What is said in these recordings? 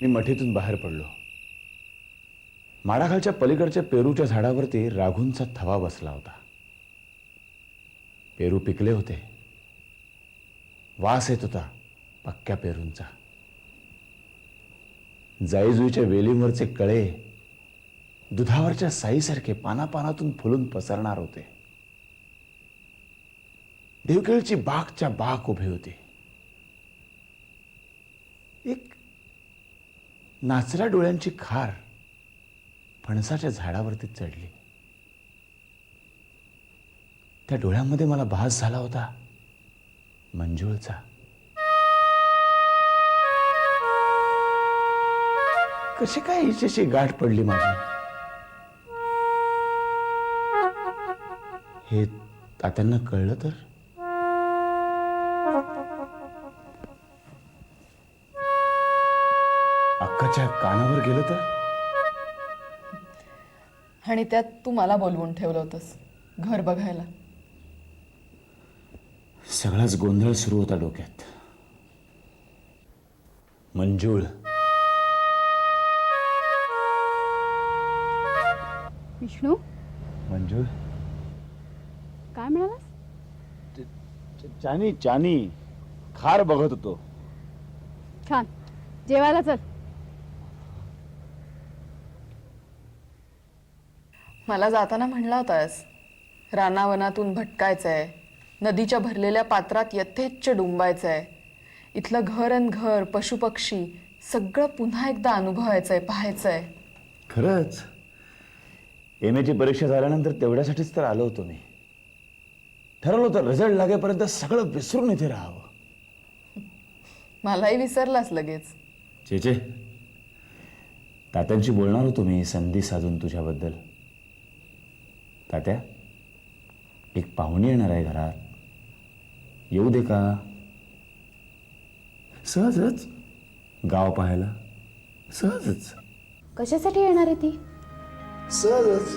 मी मठीतून बाहेर पडलो. माडाखालच्या पलीकडच्या पेरूच्या झाडावरती राघूंचा थवा बसला होता. पेरू पिकले होते. वास येत होता पक्क्या पेरूंचा. जाईजुईच्या वेलींवरचे कळे दुधावरच्या साईसारखे पानापानातून फुलून पसरणार होते. देवकेळची बागच्या बाग उभी होती. एक नाचऱ्या डोळ्यांची खार फणसाच्या झाडावरती चढली. त्या डोळ्यांमध्ये मला भास झाला होता मंजुळचा. कशी काय हिच्याशी गाठ पडली माझी हे तात्यांना कळलं तर? अक्काच्या कानावर गेलं तर? आणि त्यात तू मला बोलवून ठेवलं होतंस घर बघायला. सगळाच गोंधळ सुरू होता डोक्यात. मंजुळ, विष्णू, मंजुळ, काय म्हणालास? चानी चानी खार बघत होतो. छान, जेवायला चल. मला जाताना म्हणला होतास रानावनातून भटकायचंय, नदीच्या भरलेल्या पात्रात यथेच्छ डुंबायचंय, इथलं घर अन घर, पशुपक्षी सगळं पुन्हा एकदा अनुभवायचंय, पाहायचंय. खरंच एम एची परीक्षा झाल्यानंतर तेवढ्यासाठीच तर आलो होतो मी. ठरवलं होतं रिझल्ट लागेपर्यंत सगळं विसरून इथे राहावं. मलाही विसरलास लगेच. चेचे, तात्यांशी बोलणार होतो मी संधी साधून तुझ्याबद्दल. तात्या, एक पाहुणी येणार आहे घरात, येऊ दे का? सहजच गाव पाहायला. सहजच. कशासाठी येणार आहे ती? सहजच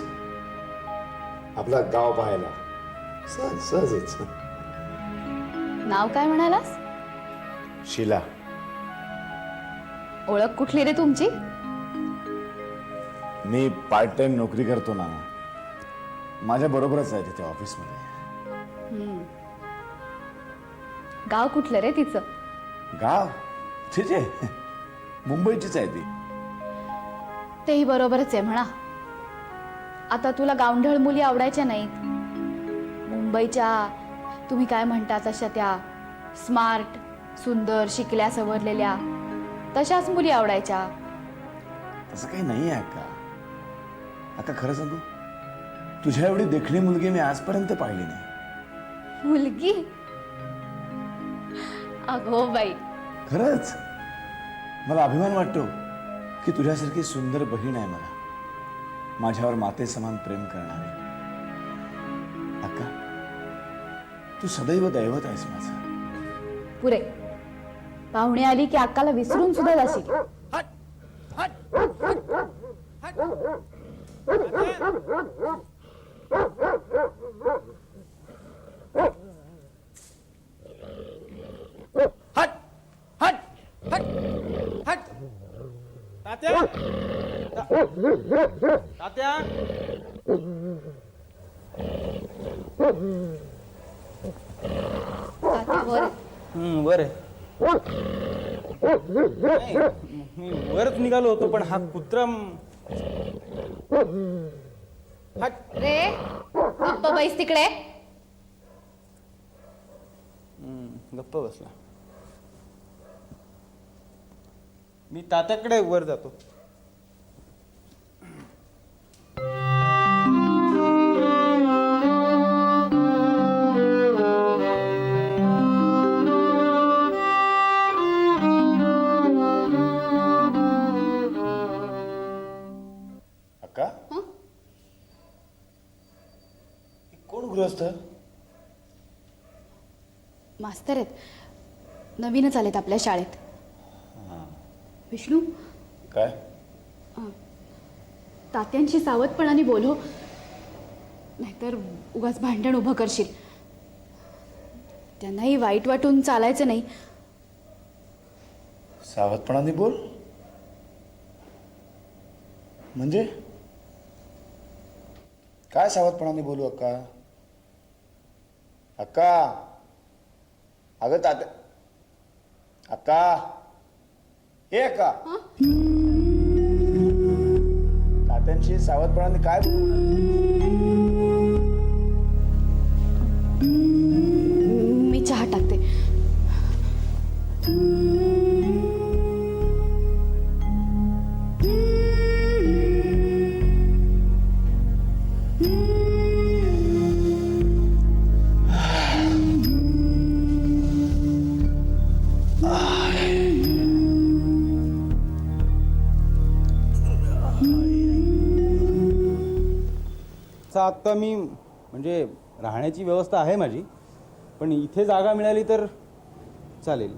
आपला गाव पाहायला. सहजच. नाव काय म्हणालास? शिला. ओळख कुठली रे तुमची? मी पार्ट टाइम नोकरी करतो ना, माझ्या बरोबरच आहे तिथे ऑफिसमध्ये. गाव कुठलं रे तिचं? गाव तिचे मुंबईचीच आहे ती. तेही बरोबरच आहे म्हणा. आता तुला गावंढळ मुली आवडायच्या नाहीत. मुंबईच्या तुम्ही काय म्हणता तशा त्या स्मार्ट, सुंदर, शिकल्या सवरलेल्या तशाच मुली आवडायच्या. तसं काही नाही आहे अक्का. अक्का खरं सांगू, तुझ्या एवढी देखणी मुलगी मी आजपर्यंत पाहिली नाही. मुलगी? अगो बाई, खरंच मला अभिमान वाटतो की तुझ्यासारखी सुंदर बहीण आहे मला, माझ्यावर माते समान प्रेम करणारी. अक्का, तू सदैव दैवत आहेस माझं. पुरे. पाहुणे आली की अक्काला विसरून सुद्धा जाशील. तात्या, तात्या, वर मी वरच निघालो होतो, पण हा कुत्रा रे गप्प बैस तिकडे. गप्प बसला. मी तात्याकडे वर जातो. अक्का, कोण गृहस्थ? मास्तर आहेत, नवीनच आलेत आपल्या शाळेत. विष्णू, काय? तात्यांशी सावधपणाने बोलो, नाहीतर उगाच भांडण उभं करशील. त्यांनाही वाईट वाटून चालायचं नाही. सावधपणाने बोल. म्हणजे काय सावधपणाने बोलू अक्का? अक्का, अगं तात्या, अक्का, हे अक्का, तात्यांशी सावधपणाने काय बोलू? मी चहा टाकते. आता मी म्हणजे राहण्याची व्यवस्था आहे माझी, पण इथे जागा मिळाली तर चालेल.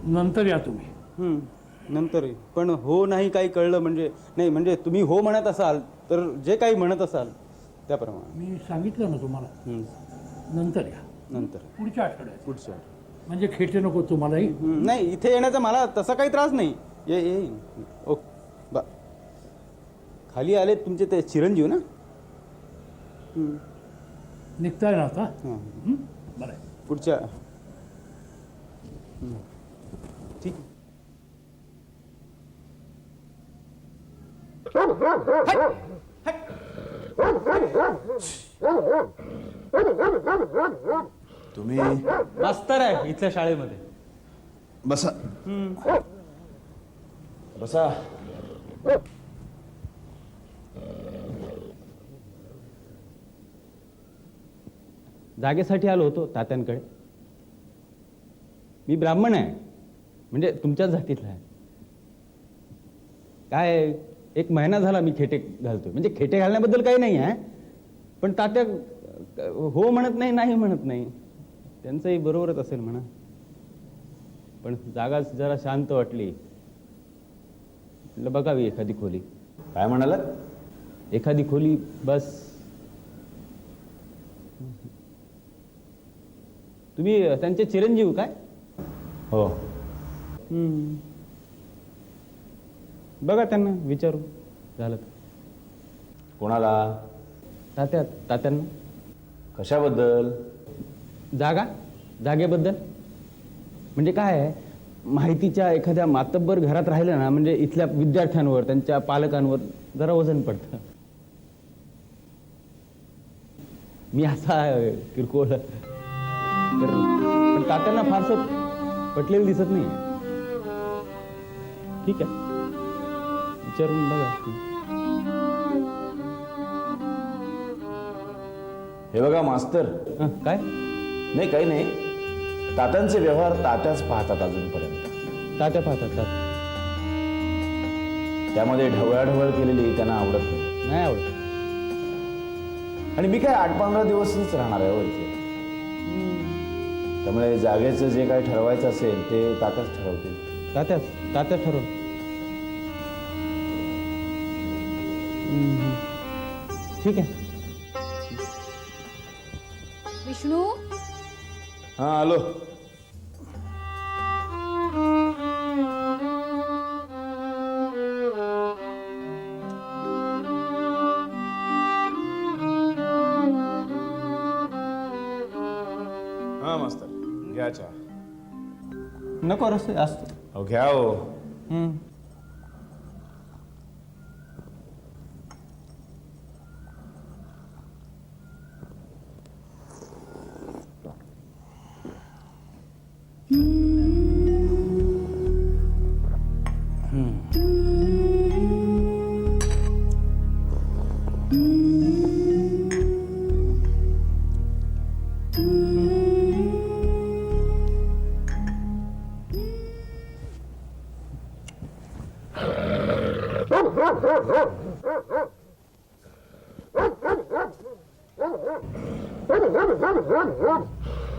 नंतर या तुम्ही. नंतर पण हो नाही काही कळलं म्हणजे नाही, म्हणजे तुम्ही हो म्हणत असाल तर जे काही म्हणत असाल त्याप्रमाणे. मी सांगितलं ना तुम्हाला, नंतर या. नंतर पुढच्या आठवड्यात. पुढच्या म्हणजे खेटे नको तुम्हालाही. नाही, इथे येण्याचा मला तसा काही त्रास नाही. ये ओके बा. खाली आले तुमचे ते चिरंजीव ना? निघताय ना आता? हां, बरं आहे. पुढच्या ठीक आहे. तुम्ही मास्तर आहे इथल्या शाळेमध्ये. बसा. बसा. जागेसाठी आलो होतो तात्यांकडे. मी ब्राह्मण आहे, म्हणजे तुमच्याच जातीतला आहे. काय 1 महिना झाला मी खेटे घालतोय. म्हणजे खेटे घालण्याबद्दल काही नाही आहे, पण तात्या हो म्हणत नाही, नाही म्हणत नाही. त्यांचंही बरोबरच असेल म्हणा, पण जागा जरा शांत वाटली. म्हटलं बघावी एखादी खोली. काय म्हणाला? एखादी खोली बस. तुम्ही त्यांचे चिरंजीव काय? हो. बघा त्यांना विचारू झालं तर. कोणाला? तात्यांना. कशाबद्दल? जागेबद्दल. म्हणजे काय आहे, माहितीच्या एखाद्या मातब्बर घरात राहिलं ना, म्हणजे इथल्या विद्यार्थ्यांवर त्यांच्या पालकांवर जरा वजन पडतं. मी असा किरकोळ पण तात्यांना फारसं पटलेलं दिसत नाही. ठीक आहे, विचारून बघा. हे बघा मास्तर. काय? नाही, काही नाही. तात्यांचे व्यवहार तात्याच पाहतात अजूनपर्यंत. तात्या पाहतात. त्यामध्ये ढवळाढवळ केलेली त्यांना आवडत नाही. नाही आवडत. आणि मी काय 8-15 दिवसच राहणार आहे हो इथे. त्यामुळे जागेचं जे काही ठरवायचं असेल ते तात्याच ठरवतील. तात्या ठरव. ठीक आहे. विष्णू, हा, आलो. हा मास्तर, घ्या चहा. नको रस्ते असतो. अहो घ्या हो.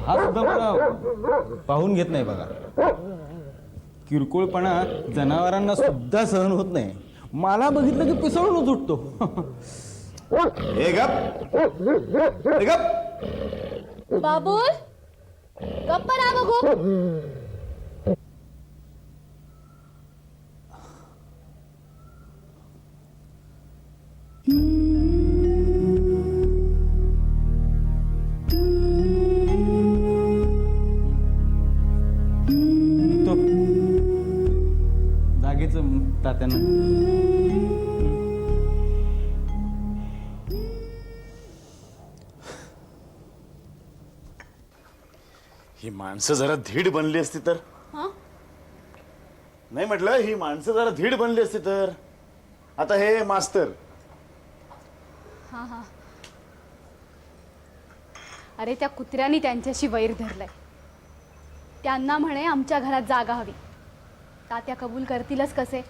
हा सुद्धा मला पाहून घेत नाही बघा. किरकोळपणा जनावरांना सुद्धा सहन होत नाही. मला बघितलं की पिसळूनच उठतो. हे गप, हे गप. बाबूल, गप्प राहा बघू. द्यायचं तात्यांना. ही माणसं जरा धीड बनली असती तर. नाही म्हटलं, ही माणसं जरा धीड बनली असती तर. आता हे मास्तर. अरे त्या कुत्र्यानी त्यांच्याशी वैर धरलाय. त्यांना म्हणे आमच्या घरात जागा हवी. तात्या कबूल करतीलच कसे?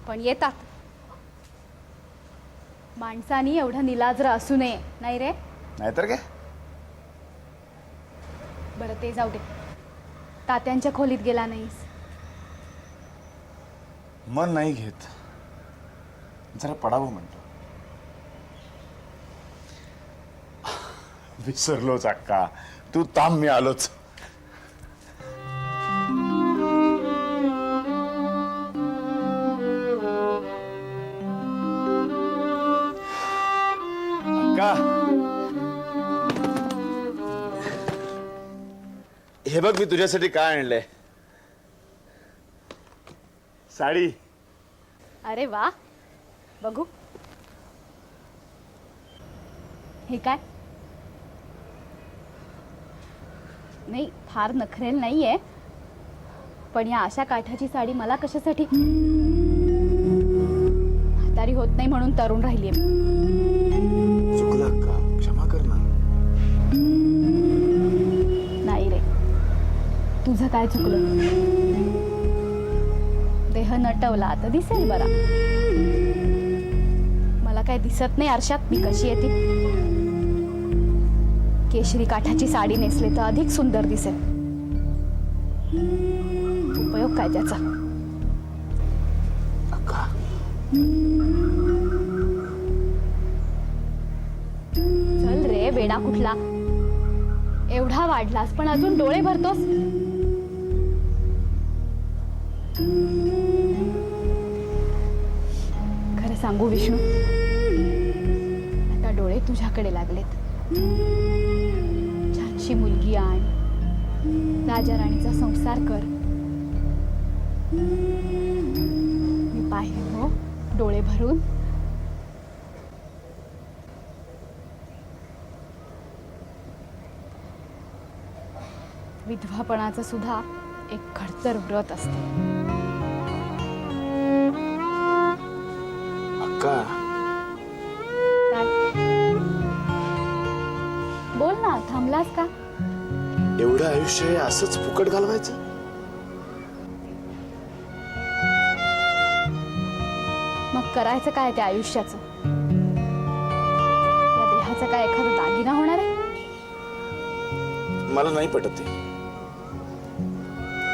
पण येतात. माणसानी एवढं निलाज्र असू नये, नाही रे? नाहीतर काय. बरं ते जाऊ दे. तात्यांच्या खोलीत गेला नाहीस? मन नाही घेत, जरा पडावं म्हणतो. विसरलोच अक्का, तू थांब, मी आलोच. अक्का, हे बघ मी तुझ्यासाठी काय आणलंय. साडी. अरे वा, बघू. हे काय? नाही, फार नखरेल नाहीये, पण या अशा काठाची साडी मला कशासाठी? म्हातारी होत नाही म्हणून तरुण राहिलीये. चुकलं अक्का, क्षमा कर ना. नाही रे, तुझं काय चुकलं? देह नटवला तर दिसेल बरा. मला काय दिसत नाही आरशात मी कशी येते? केशरी काठाची साडी नेसले तर अधिक सुंदर दिसेल. उपयोग काय त्याचा? अक्का, चल रे वेडा कुठला. एवढा वाढलास पण अजून डोळे भरतोस. खरं सांगू विष्णू, आता डोळे तुझ्याकडे लागलेत. छानशी मुलगी आण, राजा राणीचा संसार कर. मी पाहिलं हो डोळे भरून. विधवापणाचं सुद्धा एक खडतर व्रत असते. अक्का, काय? बोल ना, थांबलास का? एवढं आयुष्य हे असंच फुकट घालवायचं? मग करायचं काय त्या आयुष्याचं? या देहाचा काय एखादा दागिना होणार आहे? मला नाही पटत ते.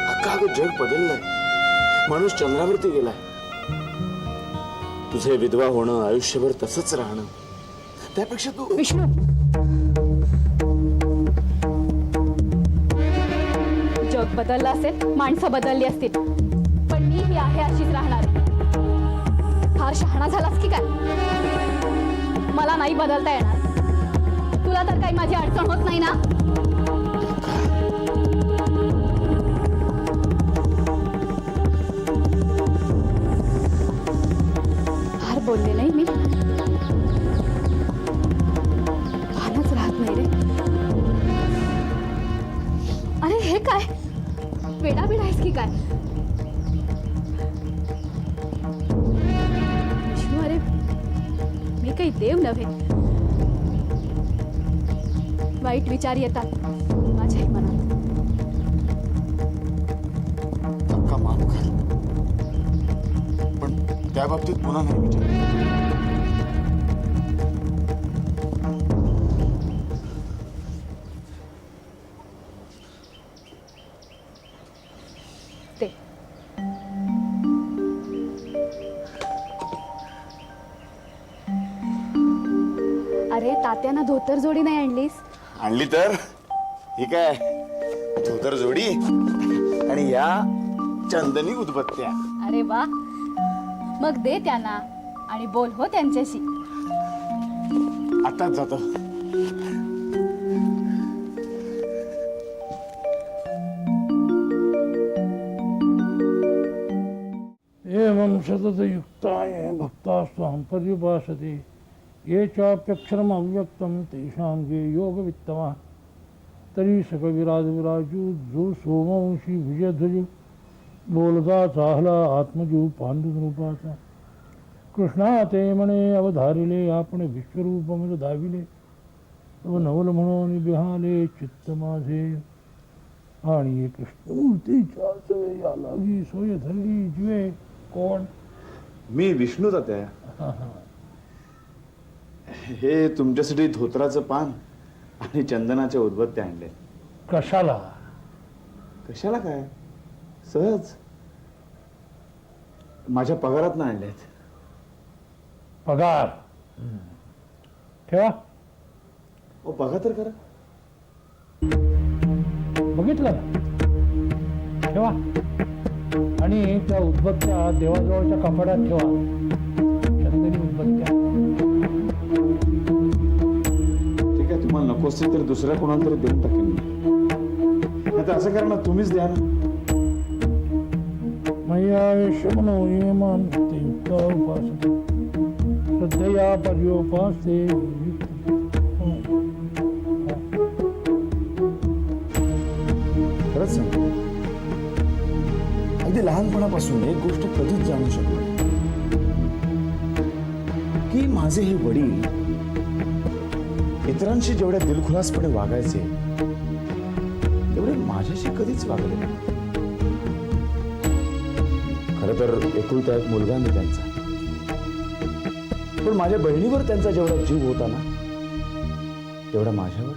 अक्का, अगं जग बदललंय. माणूस चंद्रावरती गेलाय. तुझे विधवा होणं, आयुष्यभर तसंच राहणं, त्यापेक्षा तू. विष्णू, जग बदललं असेल, माणसं बदलली असतील, पण मी ही आहे अशीच राहणार. फार शहाणा झालास की काय? मला नाही बदलता येणार. तुला तर काही माझी अडचण होत नाही ना? फार बोलले नाही मी. भानच राहत नाही रे. अरे हे काय? वेडा बिडा आहेस की काय? विष्णू, अरे मी काही देव नव्हे. वाईट विचार येतात माझ्याही मनात. अक्का, माफ कर, पण त्या बाबतीत पुन्हा नाही विचार. ते अरे तात्यानं धोतर जोडी नाही आणलीस? आणली तर ही काय धोतर जोडी आणि या चंदनी उदबत्त्या. अरे वा, मग दे त्यांना आणि बोल हो त्यांच्याशी. आताच जातो. शतमं शततयुक्ताय भक्तास्त्वां पर्युपासते ये चाप्यक्षरम् अव्यक्तं तेषां ये योगवित्तमः तरी सकविराजविराजू जो सोमवंशी विजयध्वजू बोलता चाहला आत्मजू पांडुरूपाचा कृष्णा ते म्हणे अवधारिले आपण विश्वरूपमज दाविले तव नवल म्हणून बिहाले चित्त माझे आणि कृष्णमूर्तीच्या या लागी सोय धरली जीवे कोण मी विष्णू तात्या. हे तुमच्यासाठी धोत्राचं पान आणि चंदनाचे उदबत्ते आणले. कशाला कशाला काय, सहज माझ्या पगारात ना आणलेत. पगार ठेवा ओ बघा तर करा. बघितलं ना ठेवा आणि त्या उदबत्त्या देवाजवळच्या कपाडात ठेवा चंदनी उदबत्त्या. ठीक आहे, तुम्हाला नको असेल तर दुसऱ्या कोणाला तरी देऊन टाकेन मी. आता असं करा ना, तुम्हीच द्या ना. मया शमनो येमान ते युक्ता उपासते श्रद्धया पर्योपासते खरंच सांगतो, अगदी लहानपणापासून एक गोष्ट कधीच जाणू शकलो नाही की माझे हे वडील इतरांशी जेवढ्या दिलखुलासपणे वागायचे तेवढे माझ्याशी कधीच वागले नाही. खरं तर एकुलता एक मुलगा मी त्यांचा, पण माझ्या बहिणीवर त्यांचा जेवढा जीव होता ना तेवढा माझ्यावर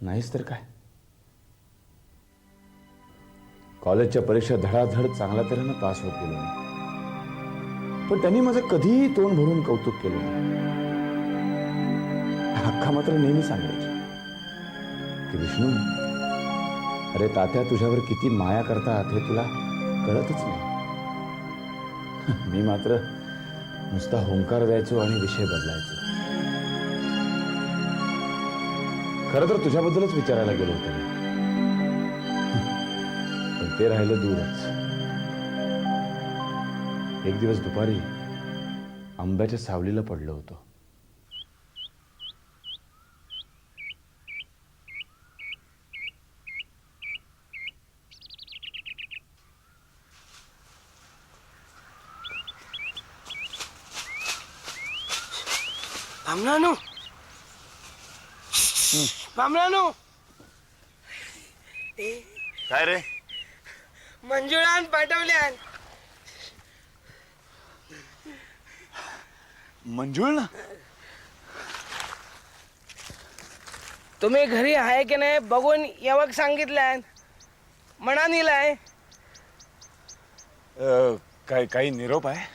नाहीच तर काय. कॉलेजच्या परीक्षा धडाधड चांगल्या तऱ्हेनं पास होत गेलो मी, पण त्यांनी माझं कधीही तोंड भरून कौतुक केलं नाही. अक्का मात्र नेहमी सांगायची की विष्णू, अरे तात्या तुझ्यावर किती माया करतात हे तुला कळतच नाही. मी मात्र नुसता होंकार द्यायचो आणि विषय बदलायचो. खरं तर तुझ्याबद्दलच विचारायला गेलो होतो मी, पण ते राहिलं दूरच. एक दिवस दुपारी आंब्याच्या सावलीला पडलो होतो. बामणानो बामणानो काय रे? मंजुळान पाठवल्यान. मंजुळ ना? तुम्ही घरी आहे की नाही बघून येवक सांगितल्यान म्हणा निलाय. काय काही निरोप आहे?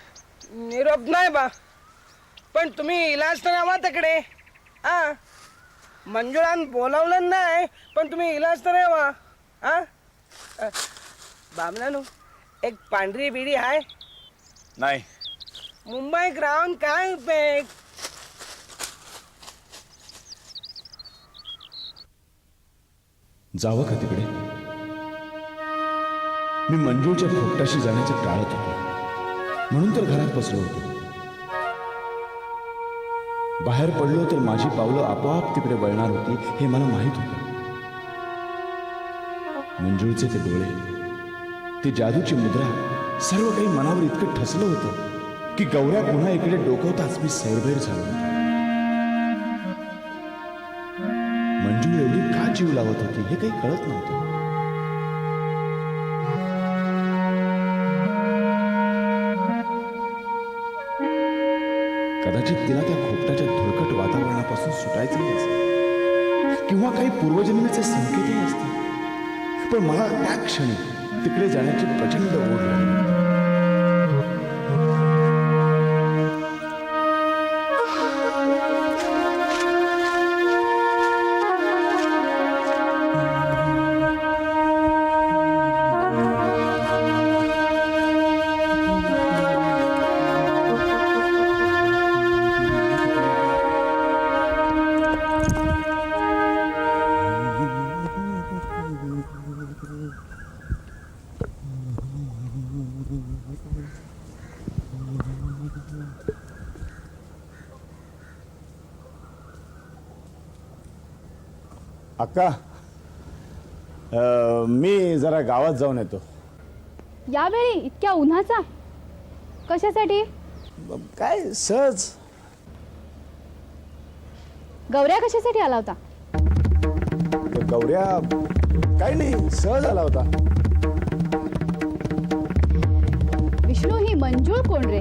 निरोप नाही बा, पण तुम्ही इलाज तर यावा तिकडे. हा, मंजुळान बोलावलं नाही पण तुम्ही इलाज तर यावा. हा बामणानो, एक पांढरी बिडी आहे नाही. मुंबईत राहून काय उपयोग. जावं का तिकडे? मी मंजूच्या खोपटाशी जाण्याचं टाळत होतो, म्हणून तर घरात बसलो होतो. बाहेर पडलो तर माझी पावलं आपोआप तिकडे वळणार होती हे मला माहित होतं. मंजूळचे ते डोळे, ती जादूची मुद्रा, सर्व काही मनावर इतकं ठसलं होतं की गौऱ्या पुन्हा इकडे डोकवताच मी सैरभैर झालो होतो. मंजू एवढी का जीव लावत होती हे काही कळत नव्हतं. कदाचित तिला त्या खोपटाच्या धुळकट वातावरणापासून सुटायचंही असेल किंवा काही पूर्वजन्मीचे संकेतही असतील, पण मला त्या क्षणी तिकडे जाण्याची प्रचंड ओढ लागली. अक्का, मी जरा गावात जाऊन येतो. यावेळी इतक्या उन्हाचा कशासाठी? काय सहज. गौऱ्या कशासाठी आला होता? गौऱ्या काही नाही, सहज आला होता. विष्णू, ही मंजुळ कोण रे?